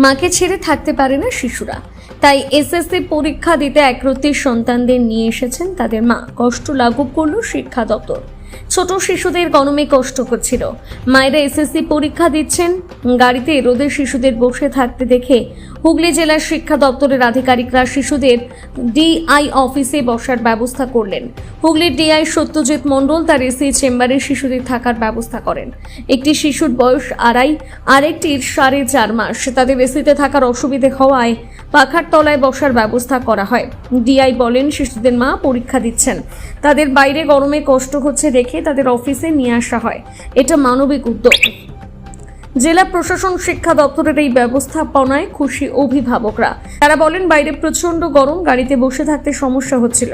মাকে ছেড়ে থাকতে পারে না শিশুরা, তাই এসএসসি পরীক্ষা দিতে একরত্তির সন্তানদের নিয়ে এসেছেন তাদের মা। কষ্ট লাঘব করল শিক্ষা দপ্তর। ছোট শিশুদের গরমে কষ্ট হচ্ছিল, মায়েরা এসএসসি পরীক্ষা দিচ্ছেন, গাড়িতে রোদে শিশুদের বসে থাকতে দেখে হুগলি জেলার শিক্ষা দপ্তরের আধিকারিকরা শিশুদের ডিআই অফিসে বসার ব্যবস্থা করলেন। হুগলির ডিআই সত্যজিৎ মণ্ডল তার এসি চেম্বারে শিশুদের থাকার ব্যবস্থা করেন। একটি শিশুর বয়স 2.5, আরেকটির 4.5 মাস। তাদের এসিতে থাকার অসুবিধে হওয়ায় পাখার তলায় বসার ব্যবস্থা করা হয়। ডিআই বলেন, শিশুদের মা পরীক্ষা দিচ্ছেন, তাদের বাইরে গরমে কষ্ট হচ্ছে দেখে তাদের অফিসে নিয়ে আসা হয়। এটা মানবিক উদ্যোগ। জেলা প্রশাসন শিক্ষা দপ্তরের এই ব্যবস্থাপনায় খুশি অভিভাবকরা। তারা বলেন, বাইরে প্রচন্ড গরম, গাড়িতে বসে থাকতে সমস্যা হচ্ছিল।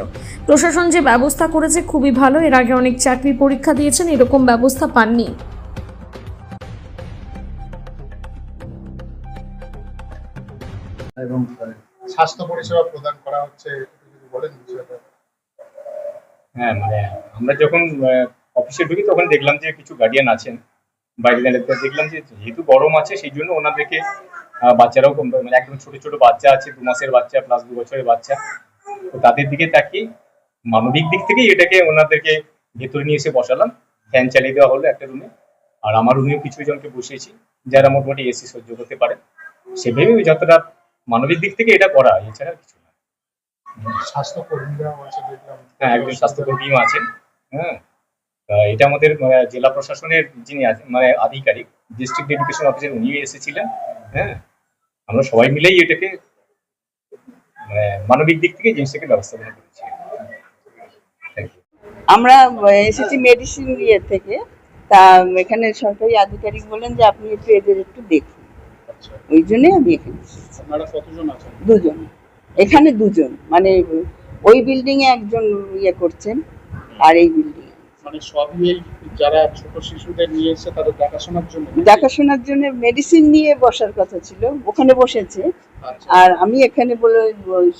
প্রশাসন যে ব্যবস্থা করেছে খুবই ভালো। এর আগে অনেক চাকরি পরীক্ষা দিয়েছেন, এরকম ব্যবস্থা পাননি। এবং স্বাস্থ্য পরিষেবা প্রদান করা হচ্ছে, বলেন বিষয়টা। হ্যাঁ, মানে আমরা যখন অফিসে ঢুকি তখন দেখলাম যে কিছু গার্ডিয়ান আছেন বাইরে দাঁড়িয়ে, দেখলাম যে যেহেতু গরম আছে সেই জন্য ওনাদেরকে বাচ্চারাও মানে একদম ছোট ছোট বাচ্চা আছে, 2 মাসের বাচ্চা প্লাস 2 বছরের বাচ্চা, তো তাদের দিকে তাকিয়ে মানবিক দিক থেকে এটাকে ওনাদেরকে ভেতরে নিয়ে এসে বসালাম। ফ্যান চালিয়ে দেওয়া হলো একটা রুমে, আর আমার রুমেও কিছু জনকে বসিয়েছি যারা মোটামুটি এসি সহ্য করতে পারে। সেভাবে যতটা মানবিক দিক থেকে এটা করা, এছাড়া কিছু না। স্বাস্থ্য কর্মীরাও আছে দেখলাম। হ্যাঁ, একজন স্বাস্থ্যকর্মীও আছেন। হ্যাঁ, এটা আমাদের জেলা প্রশাসনের যিনি মানে আধিকারিক, ডিস্ট্রিক্ট এডুকেশন অফিসার, উনিও এসেছিলেন। হ্যাঁ, আমরা সবাই মিলেই এটাকে মানবিক দিক থেকে জিনিসটাকে ব্যবস্থাপনা করেছি। আমরা এসেছি মেডিসিন ইয়ে থেকে, তা এখানে সরকারি আধিকারিক বলেন যে আপনি একটু এদের একটু দেখুন, ওই জন্য আমি এখানে এসেছি। আপনারা কতজন আছেন? 2 জন, এখানে 2 জন, মানে ওই বিল্ডিং এ একজন ইয়ে করছেন আর এই বিল্ডিং মানে সবই এই যারা ছোট শিশুদের নিয়ে এসে তাদের দেখাশোনার জন্য মেডিসিন নিয়ে বসার কথা ছিল, ওখানে বসেছে। আচ্ছা। আর আমি এখানে বলে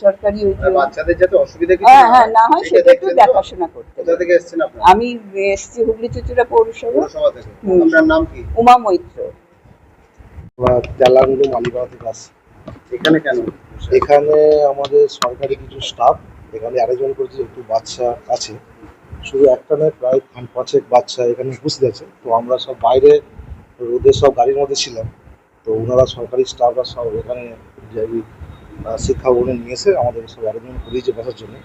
সরকারি ওই বাচ্চাদের যাতে অসুবিধা কিছু হ্যাঁ না হয় সেটা একটু দেখাশোনা করতে। কোথা থেকে এসেছেন আপনারা? আমি এসেছি হুগলি চুচুড়া পৌরসভা থেকে। আপনার নাম কি? উমা মৈত্র। তেলাঙ্গু মালিবাড়া থেকে আসছি। এখানে কেন? এখানে আমাদের সরকারি কিছু স্টাফ এখানে অ্যারেঞ্জমেন্ট করেছে, একটু বাচ্চা আছে, শুধু একটা নয় প্রায় 5-6 বাচ্চা এখানে উপস্থিত আছে। তো আমরা সব বাইরে রোদে সব গাড়ির মধ্যে ছিলাম, তো ওনারা সরকারি স্টাফরা সব এখানে শিক্ষা ভবনে নিয়ে এসে আমাদের সব অ্যারেঞ্জমেন্ট করিয়েছে বসার জন্য।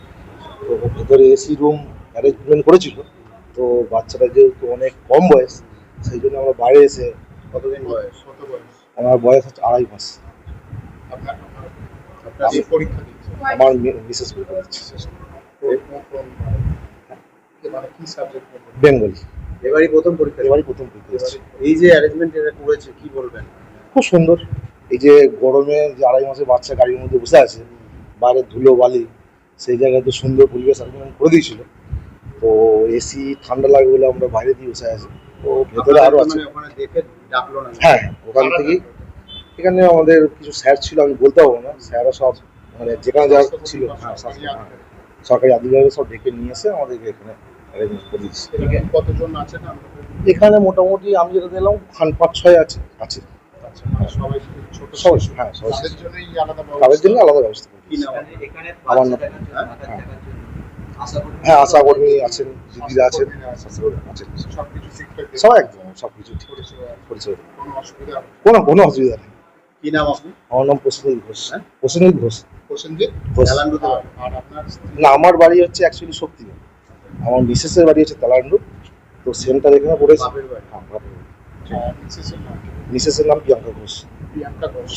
তো ভেতরে এসি রুম অ্যারেঞ্জমেন্ট করেছিল। তো বাচ্চাটা যেহেতু অনেক কম বয়স, সেই জন্য আমরা বাইরে এসে। কতদিন বয়স? কত বয়স? আমার বয়স হচ্ছে 2.5 মাস। আপনার পরীক্ষা দিচ্ছে? আমার মিসেস পরীক্ষা দিচ্ছে। মানে কি সাবজেক্ট? বেঙ্গলি। এবারই প্রথম পরীক্ষা? এবারই প্রথম পরীক্ষা দিচ্ছে। এই যে অ্যারেঞ্জমেন্ট এটা করেছে, কি বলবেন? খুব সুন্দর। এই যে গরমে যে 2.5 মাসের বাচ্চা গাড়ির মধ্যে বসে আছে, বাইরে ধুলো বালি, সেই জায়গায় তো সুন্দর পরিবেশ অ্যারেঞ্জমেন্ট করে দিয়েছিল। তো এসি ঠান্ডা লাগবে বলে আমরা বাইরে দিয়ে বসে আছি। তো ভেতরে আরো আছে। ওখানে দেখে ডাকলো না? হ্যাঁ, ওখান থেকেই। এখানে আমাদের কিছু স্যার ছিল, আমি বলতে পারবো না, স্যাররা সব মানে যেখানে যা ছিল, হ্যাঁ সরকারি আধিকারিক সব ডেকে নিয়ে এসে আমাদেরকে এখানে অ্যারেঞ্জমেন্ট করে দিচ্ছে। কতজন আছেন এখানে? মোটামুটি আমি যেটা দিলাম 5-6 আছে। সবাই ছোট? সবাই, হ্যাঁ সবাই। তাদের জন্য আলাদা ব্যবস্থা করি। আমার নাম, হ্যাঁ আশাকর্মী আছেন, দিদিরা আছেন, সবাই একদম সবকিছু পরিচয়, কোনো অসুবিধা নেই। কি নাম আপনি? আমার নাম প্রসেনজিৎ ঘোষ। প্রসেনজিৎ ঘোষ। প্রসেনজিৎ ঘোষ। আর আপনার? না, আমার বাড়ি হচ্ছে অ্যাকচুয়ালি শক্তিগড়, আমার মিসেসের বাড়ি হচ্ছে তেলান্ডু। তো সেন্টার এখানে পড়েছে। বাপের বাড়ি? হ্যাঁ, বাপের বাড়ি। মিসেসের নাম? মিসেসের নাম প্রিয়াঙ্কা ঘোষ। প্রিয়াঙ্কা ঘোষ।